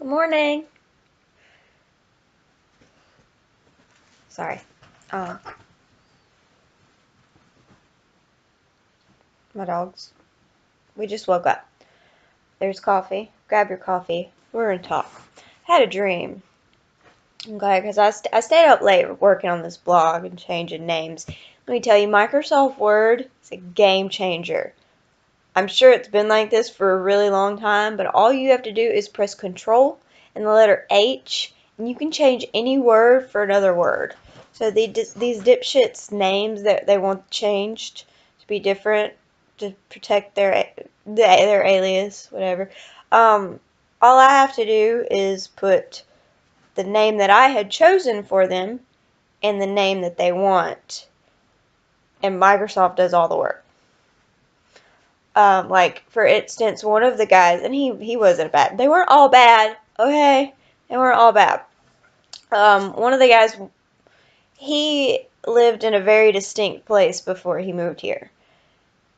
Good morning. Sorry. Uh, my dogs. We just woke up. There's coffee. Grab your coffee. We're gonna talk. Had a dream. Okay, because I stayed up late working on this blog and changing names. Let me tell you, Microsoft Word is a game changer. I'm sure it's been like this for a really long time, but all you have to do is press Control and the letter H, and you can change any word for another word. So these dipshits' names that they want changed to be different to protect their alias, whatever. All I have to do is put the name that I had chosen for them and the name that they want, and Microsoft does all the work. Like for instance, one of the guys, and he wasn't bad. They weren't all bad, okay? They weren't all bad. One of the guys, he lived in a very distinct place before he moved here,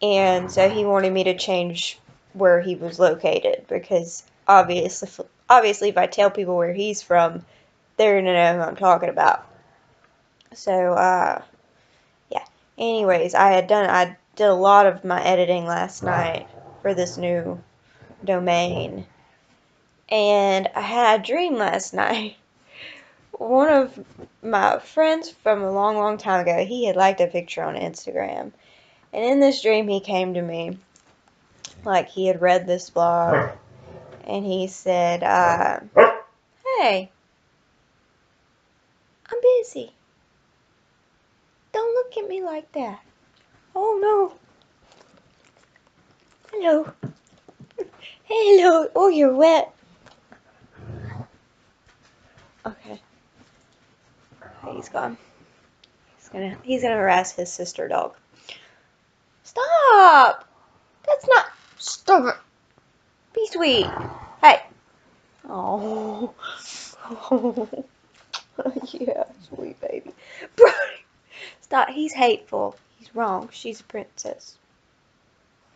and so he wanted me to change where he was located because obviously, if I tell people where he's from, they're gonna know who I'm talking about. So, yeah. Anyways, I did a lot of my editing last night for this new domain. And I had a dream last night. One of my friends from a long, long time ago, he had liked a picture on Instagram. And in this dream, he came to me, like he had read this blog, and he said, hey, I'm busy. Don't look at me like that. Oh, no. Hello. Hello. Oh, you're wet. Okay. He's gone. He's gonna harass his sister dog. Stop! That's not. Stop it. Be sweet. Hey. Oh. Yeah, sweet baby. Stop. He's hateful. He's wrong. She's a princess.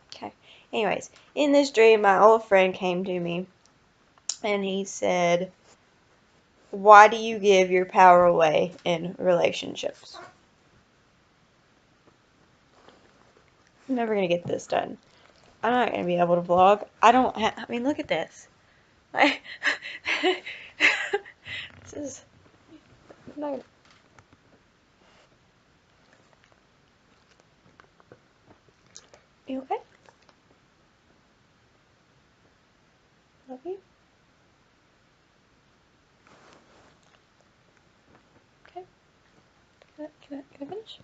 Okay. Anyways, in this dream, my old friend came to me and he said, why do you give your power away in relationships? I'm never going to get this done. I'm not going to be able to vlog. I mean, look at this. This is. I'm not gonna, you okay? Love you. Okay. Can I finish?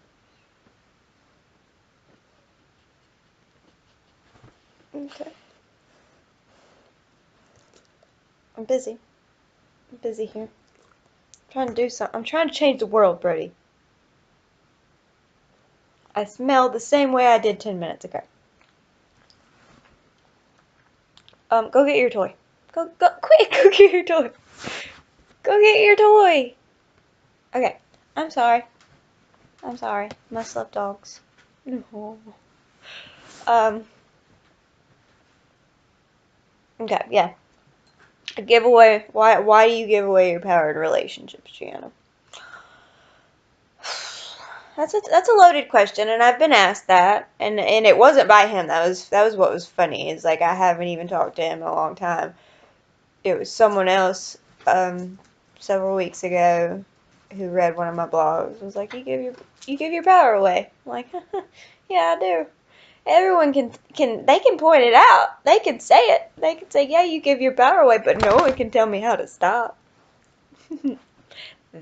Okay. I'm busy. I'm busy here. I'm trying to do something. I'm trying to change the world, Brody. I smell the same way I did 10 minutes ago. Go get your toy. Go, quick, go get your toy. Go get your toy. Okay, I'm sorry. I'm sorry. Must love dogs. No. Okay, yeah. A giveaway. Why do you give away your power in relationships, Gianna? That's a loaded question, and I've been asked that, and it wasn't by him. That was what was funny. Is like I haven't even talked to him in a long time. It was someone else several weeks ago who read one of my blogs. It was like you give your power away. I'm like, yeah, I do. Everyone they can point it out. They can say it. They can say, yeah, you give your power away, but no one can tell me how to stop.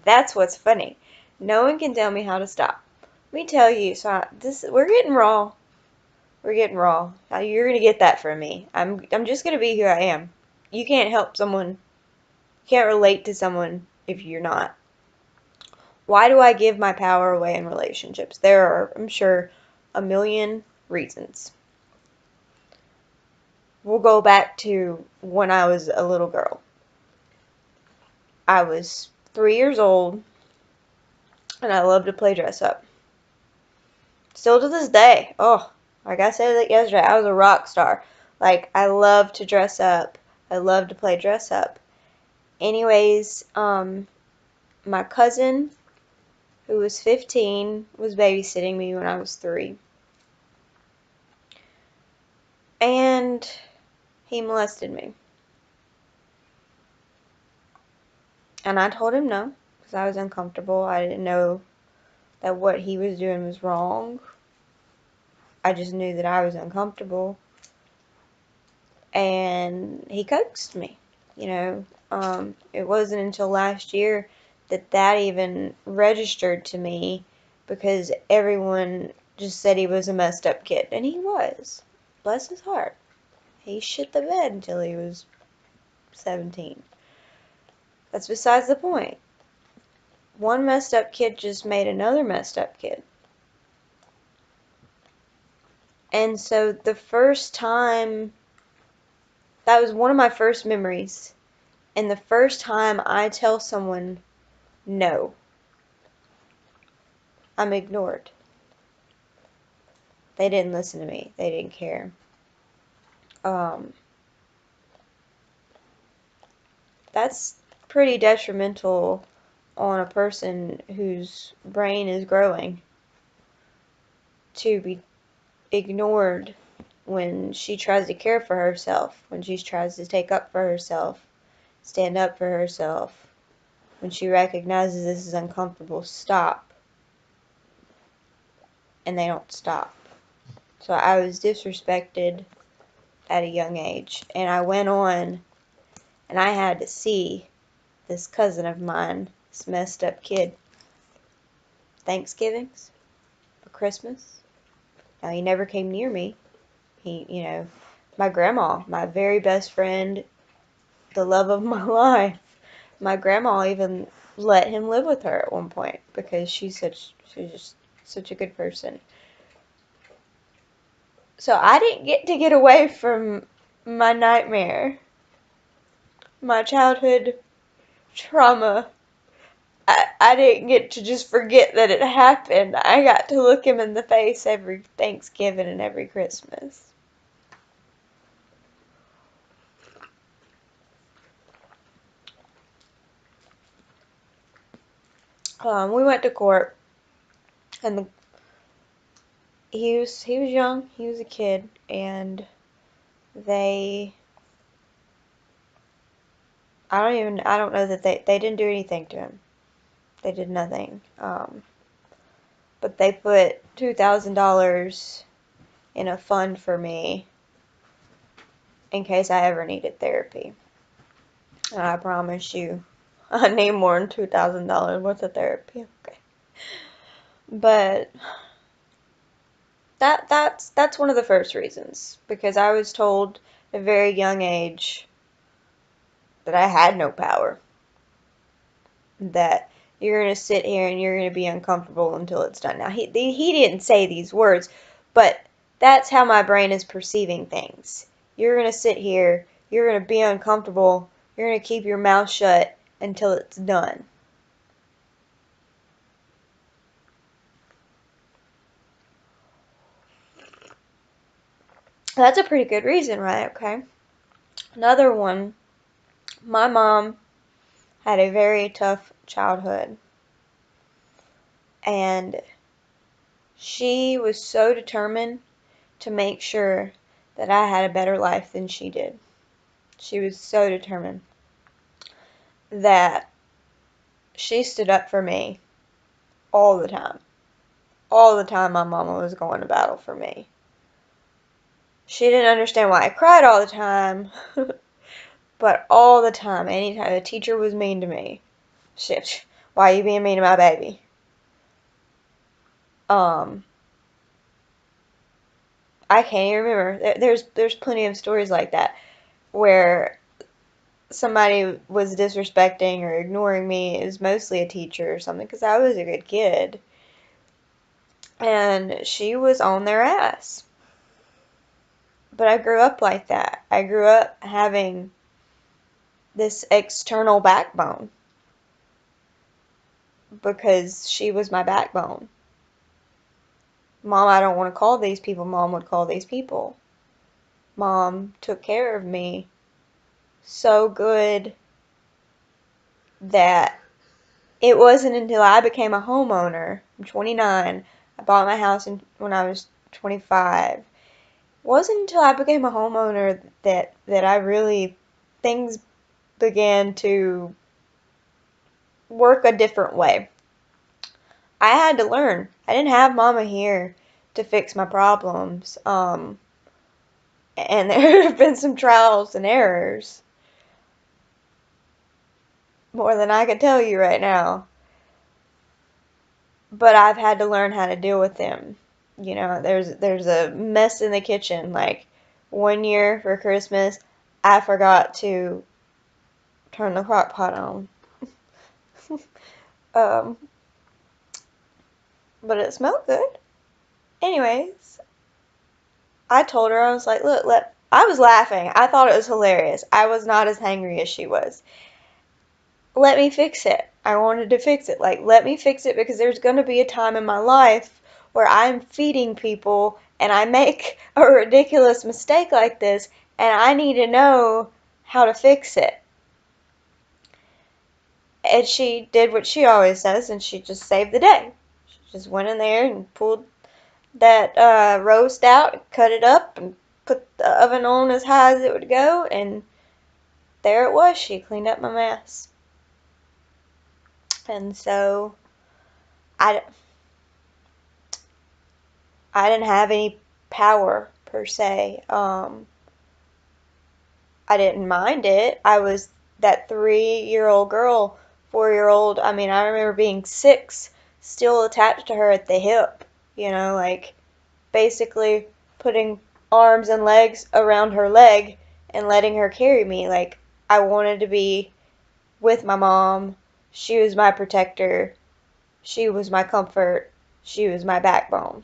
That's what's funny. No one can tell me how to stop. Let me tell you, so we're getting raw. We're getting raw. You're gonna get that from me. I'm just gonna be who I am. You can't help someone. You can't relate to someone if you're not. Why do I give my power away in relationships? There are, I'm sure, a million reasons. We'll go back to when I was a little girl. I was 3 years old, and I loved to play dress up. Still to this day. Oh, like I said it yesterday, I was a rock star. Like, I love to dress up. I love to play dress up. Anyways, my cousin, who was 15, was babysitting me when I was 3. And he molested me. And I told him no, because I was uncomfortable. I didn't know that what he was doing was wrong. I just knew that I was uncomfortable. And he coaxed me. You know, it wasn't until last year that that even registered to me, because everyone just said he was a messed up kid. And he was. Bless his heart. He shit the bed until he was 17. That's besides the point. One messed up kid just made another messed up kid. And so the first time, that was one of my first memories. And the first time I tell someone no, I'm ignored. They didn't listen to me. They didn't care. Um, that's pretty detrimental on a person whose brain is growing, to be ignored when she tries to care for herself, when she tries to take up for herself, stand up for herself, when she recognizes this is uncomfortable, stop. And they don't stop. So I was disrespected at a young age. And I went on and I had to see this cousin of mine, this messed up kid, Thanksgivings, for Christmas. Now, he never came near me. My grandma, my very best friend, the love of my life, my grandma even let him live with her at one point, because she's just such a good person. So I didn't get to get away from my nightmare, my childhood trauma. I didn't get to just forget that it happened. I got to look him in the face every Thanksgiving and every Christmas. We went to court, and he was young. He was a kid, and they I don't know that they didn't do anything to him. They did nothing. But they put $2,000 in a fund for me in case I ever needed therapy. And I promise you, I need more than $2,000 worth of therapy. Okay. But that's one of the first reasons, because I was told at a very young age that I had no power. That you're going to sit here and you're going to be uncomfortable until it's done. Now, he didn't say these words, but that's how my brain is perceiving things. You're going to sit here, you're going to be uncomfortable, you're going to keep your mouth shut until it's done. That's a pretty good reason, right? Okay. Another one, my mom had a very tough childhood. And she was so determined to make sure that I had a better life than she did. She was so determined that she stood up for me all the time. All the time my mama was going to battle for me. She didn't understand why I cried all the time, but all the time, anytime a teacher was mean to me, why are you being mean to my baby? I can't even remember. There's plenty of stories like that where somebody was disrespecting or ignoring me. It was mostly a teacher or something, because I was a good kid. And she was on their ass. But I grew up like that. I grew up having this external backbone, because she was my backbone. Mom, I don't want to call these people. Mom would call these people. Mom took care of me so good that it wasn't until I became a homeowner. I'm 29. I bought my house when I was 25. It wasn't until I became a homeowner that I really things began to work a different way. I had to learn. I didn't have mama here to fix my problems. And there have been some trials and errors, more than I can tell you right now. But I've had to learn how to deal with them. You know, there's a mess in the kitchen. Like one year for Christmas, I forgot to turn the crock pot on. um, but it smelled good. Anyways, I told her, I was like, look, I was laughing. I thought it was hilarious. I was not as hangry as she was. Let me fix it. I wanted to fix it. Like, let me fix it because there's going to be a time in my life where I'm feeding people and I make a ridiculous mistake like this and I need to know how to fix it. And she did what she always does and she just saved the day. She just went in there and pulled that roast out, cut it up, and put the oven on as high as it would go, and there it was. She cleaned up my mess. And so I, I didn't have any power per se. I didn't mind it. I was that 3-year-old girl, 4-year-old. I mean, I remember being 6, still attached to her at the hip. You know, like basically putting arms and legs around her leg and letting her carry me. Like I wanted to be with my mom. She was my protector. She was my comfort. She was my backbone.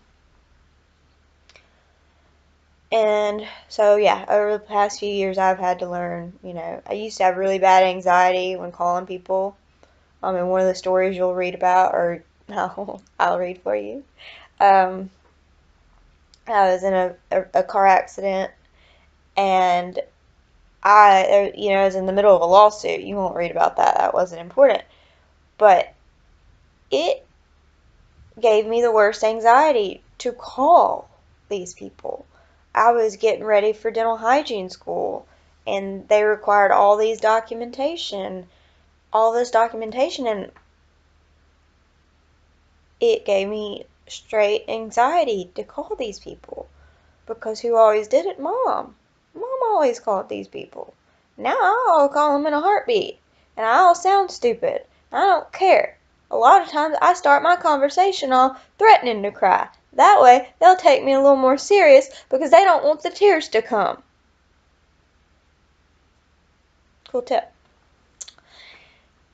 And so, yeah, over the past few years, I've had to learn, you know, I used to have really bad anxiety when calling people. And one of the stories you'll read about, or no, I'll read for you. Um, I was in a car accident, and I was in the middle of a lawsuit. You won't read about that. That wasn't important. But it gave me the worst anxiety to call these people. I was getting ready for dental hygiene school, and they required all this documentation, and it gave me straight anxiety to call these people because who always did it? Mom. Mom always called these people. Now I'll call them in a heartbeat, and I'll sound stupid. I don't care. A lot of times I start my conversation off threatening to cry. That way they'll take me a little more serious because they don't want the tears to come. Cool tip.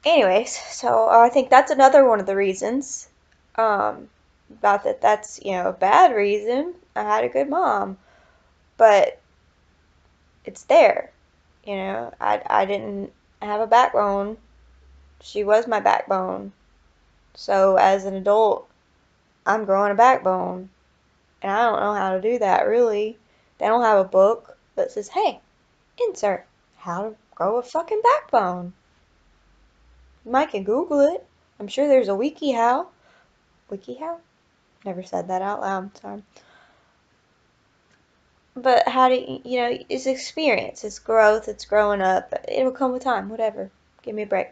Anyways, so I think that's another one of the reasons. Not that that's, a bad reason. I had a good mom. But it's there. I didn't have a backbone. She was my backbone. So as an adult, I'm growing a backbone. And I don't know how to do that, really. They don't have a book that says, hey, insert how to grow a fucking backbone. You might can Google it. I'm sure there's a WikiHow. WikiHow? Never said that out loud, sorry. But how do it's experience, it's growth, it's growing up. It'll come with time, whatever. Give me a break.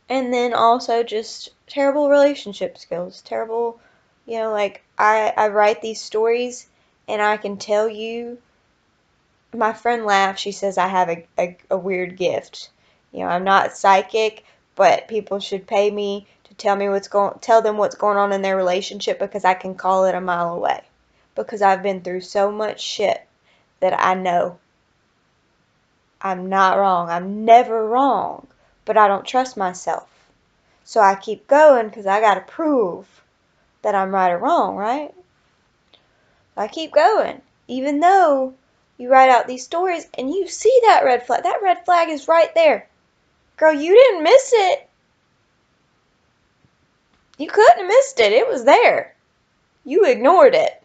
And then also just terrible relationship skills. Terrible, like I write these stories and I can tell you, my friend laughs, she says I have a weird gift. I'm not psychic, but people should pay me to tell them what's going on in their relationship because I can call it a mile away. Because I've been through so much shit that I know I'm not wrong. I'm never wrong, but I don't trust myself. So I keep going because I got to prove that I'm right or wrong, right? I keep going. Even though you write out these stories and you see that red flag. That red flag is right there. Girl, you didn't miss it. You couldn't have missed it. It was there. You ignored it.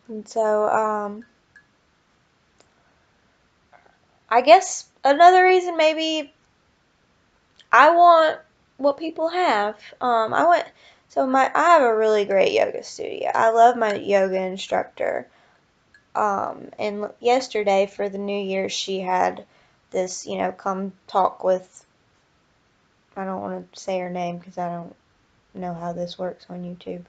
And so, I guess another reason maybe I want what people have. I went so my I have a really great yoga studio. I love my yoga instructor. And yesterday for the New Year, she had this, come talk with. I don't want to say her name because I don't know how this works on YouTube.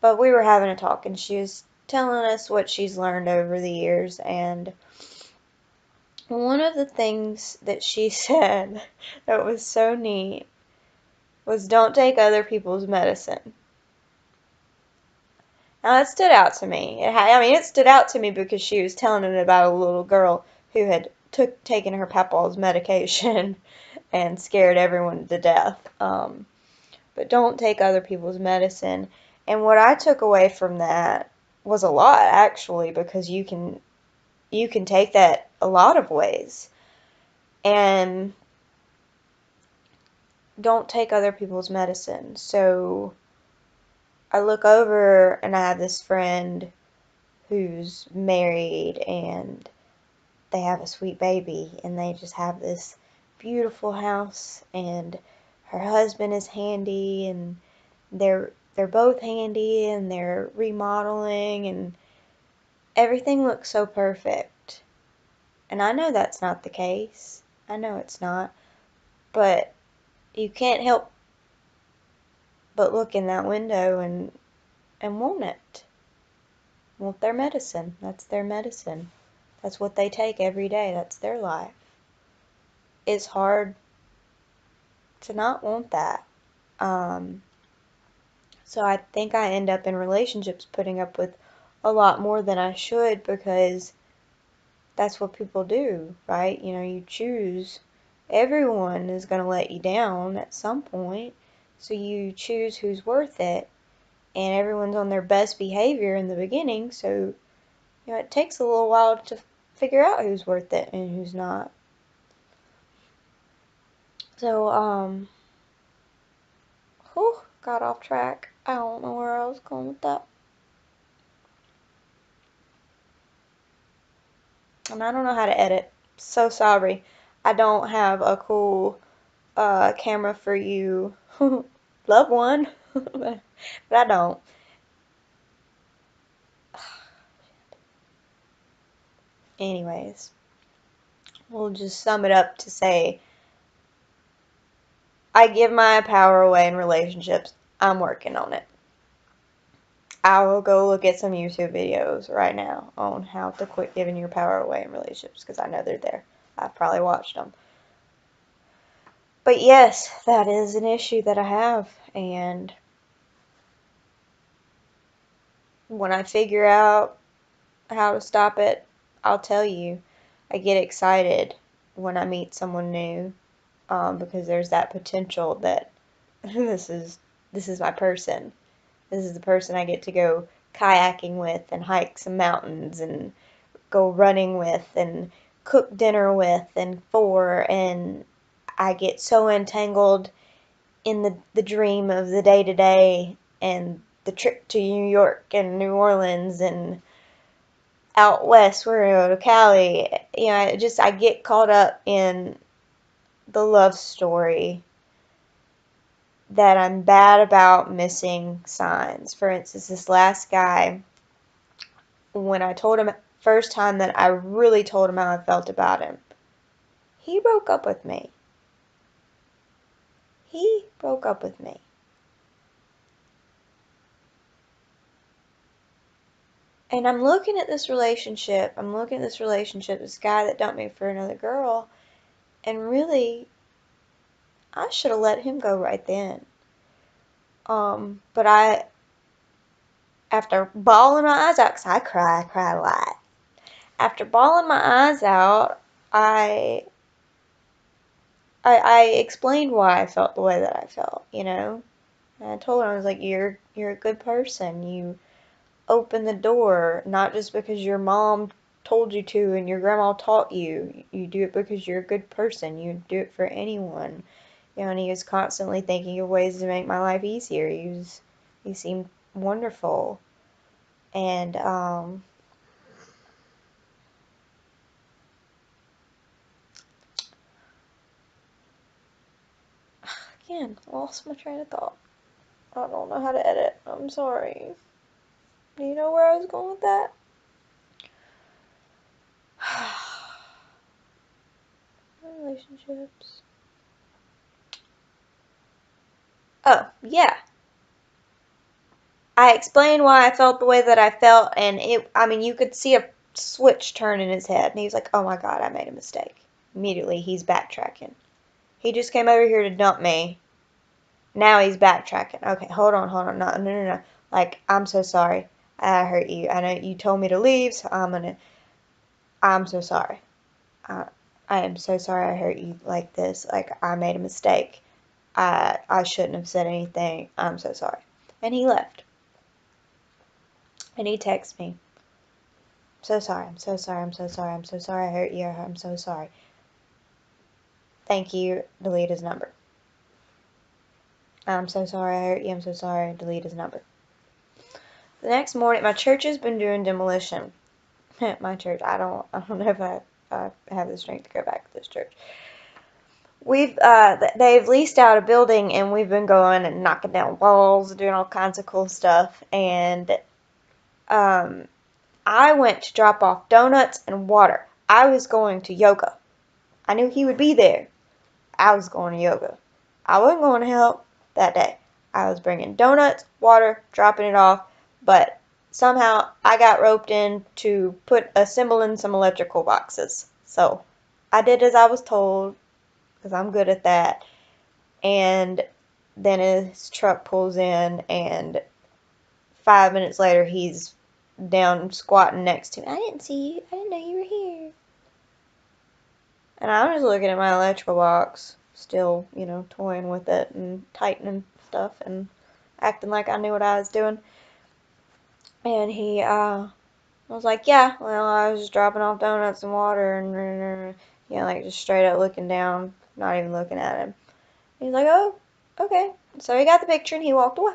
But we were having a talk, and she was telling us what she's learned over the years. And one of the things that she said that was so neat was don't take other people's medicine. Now that stood out to me. It stood out to me because she was telling it about a little girl who had taken her papa's medication and scared everyone to death. But don't take other people's medicine. And what I took away from that was a lot, actually, because you can take that a lot of ways. And don't take other people's medicine. So I look over and I have this friend who's married and they have a sweet baby and they just have this beautiful house and her husband is handy and they're both handy and they're remodeling and everything looks so perfect. And I know that's not the case. I know it's not. But you can't help but look in that window and want it. Want their medicine. That's their medicine. That's what they take every day. That's their life. It's hard to not want that. Um, so I think I end up in relationships putting up with a lot more than I should because that's what people do, right? You choose. Everyone is going to let you down at some point. So you choose who's worth it. And everyone's on their best behavior in the beginning. So, it takes a little while to figure out who's worth it and who's not. So, whew, got off track. I don't know where I was going with that. And I don't know how to edit. So sorry. I don't have a cool camera for you. Love one, but I don't. Anyways, we'll just sum it up to say I give my power away in relationships. I'm working on it. I will go look at some YouTube videos right now on how to quit giving your power away in relationships because I know they're there. I've probably watched them. But yes, that is an issue that I have. And when I figure out how to stop it, I'll tell you. I get excited when I meet someone new because there's that potential that this is my person. This is the person I get to go kayaking with and hike some mountains and go running with and cook dinner with and for, and I get so entangled in the dream of the day to day and the trip to New York and New Orleans and out west where we go to Cali. I get caught up in the love story that I'm bad about missing signs. For instance, this last guy, when I told him first time that I really told him how I felt about him, he broke up with me. He broke up with me. And I'm looking at this relationship, this guy that dumped me for another girl, and really, I should have let him go right then. But after bawling my eyes out, 'cause I cry a lot. After bawling my eyes out, I explained why I felt the way that I felt. And I told him, I was like, you're a good person. You open the door, not just because your mom told you to and your grandma taught you. You do it because you're a good person. You do it for anyone. And he was constantly thinking of ways to make my life easier. He seemed wonderful. And Again, lost my train of thought. I don't know how to edit. I'm sorry. Do you know where I was going with that? Relationships. Oh, yeah. I explained why I felt the way that I felt, and you could see a switch turn in his head, and he was like, oh my god, I made a mistake. Immediately, he's backtracking. He just came over here to dump me. Now he's backtracking. Okay, hold on. No. Like, I'm so sorry. I hurt you. I know you told me to leave, so I'm so sorry. I am so sorry I hurt you like this. Like, I made a mistake. I shouldn't have said anything. I'm so sorry. And he left. And he texted me. So sorry. I'm so sorry. I'm so sorry. I'm so sorry I hurt you. I'm so sorry. Thank you. Delete his number. I'm so sorry I hurt you. I'm so sorry. Delete his number. The next morning, my church has been doing demolition. My church. I don't know if I have the strength to go back to this church. They've leased out a building, and we've been going and knocking down walls, doing all kinds of cool stuff. And I went to drop off donuts and water. I was going to yoga. I knew he would be there. I was going to yoga. I wasn't going to help that day. I was bringing donuts, water, dropping it off, but somehow I got roped in to put a symbol in some electrical boxes. So I did as I was told, because I'm good at that. And then his truck pulls in, and 5 minutes later, he's down squatting next to me. I didn't see you. I didn't know you were here. And I was looking at my electrical box, still, toying with it and tightening stuff and acting like I knew what I was doing. And he was like, yeah, well, I was just dropping off donuts and water and, like just straight up looking down, not even looking at him. He's like, oh, okay. So he got the picture and he walked away.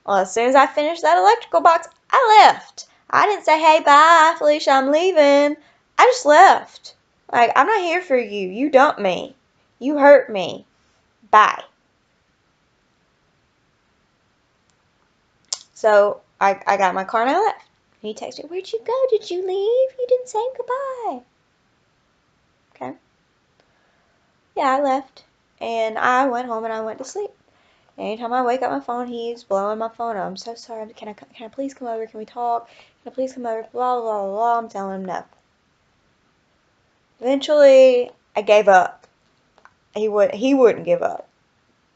Well, as soon as I finished that electrical box, I left. I didn't say, hey, bye, Felicia, I'm leaving. I just left. Like, I'm not here for you. You dumped me. You hurt me. Bye. So, I got in my car and I left. And he texted me, where'd you go? Did you leave? You didn't say goodbye. Okay. Yeah, I left. And I went home and I went to sleep. Anytime I wake up my phone, he's blowing my phone up. I'm so sorry. Can I please come over? Can we talk? Can I please come over? Blah, blah, blah, blah. I'm telling him no. Eventually, I gave up. He wouldn't give up.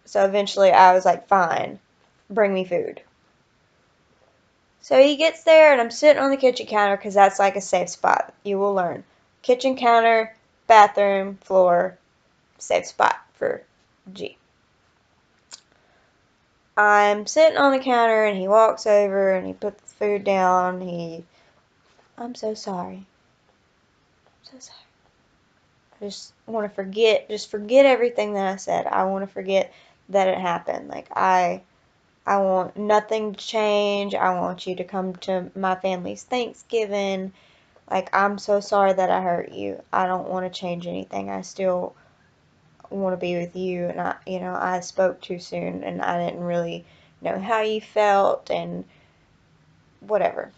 So eventually, I was like, fine, bring me food. So he gets there, and I'm sitting on the kitchen counter because that's like a safe spot. You will learn. Kitchen counter, bathroom, floor, safe spot for G. I'm sitting on the counter, and he walks over, and he puts the food down. I'm so sorry. I'm so sorry. I just want to forget everything that I said. I want to forget that it happened. Like, I want nothing to change. I want you to come to my family's Thanksgiving. Like, I'm so sorry that I hurt you. I don't want to change anything. I still want to be with you. And I spoke too soon and I didn't really know how you felt and whatever.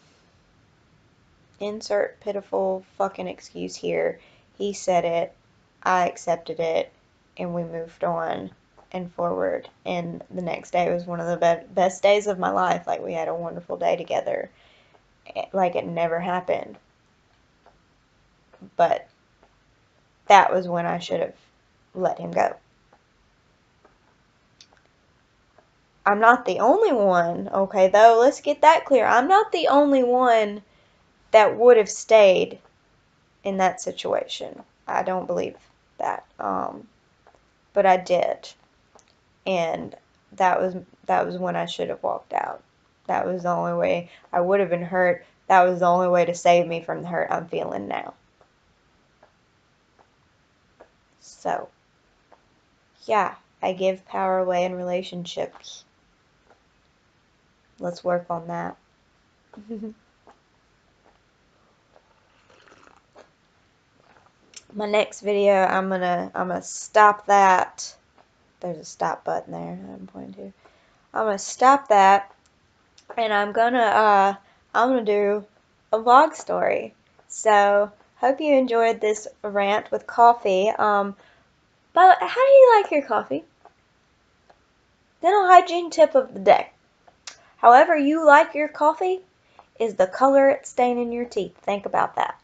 Insert pitiful fucking excuse here. He said it. I accepted it. And we moved on and forward. And the next day was one of the best days of my life. Like, we had a wonderful day together. Like, it never happened. But that was when I should have let him go. I'm not the only one, okay, though. Let's get that clear. I'm not the only one that would have stayed in that situation. I don't believe that. But I did. And that was when I should have walked out. That was the only way. I would have been hurt. That was the only way to save me from the hurt I'm feeling now. So, yeah, I give power away in relationships. Let's work on that. My next video, I'm gonna stop that there's a stop button there that I'm pointing to. I'm gonna stop that, and I'm gonna do a vlog story. So hope you enjoyed this rant with coffee. But how do you like your coffee? Dental hygiene tip of the day. However you like your coffee is the color it's staining your teeth. Think about that.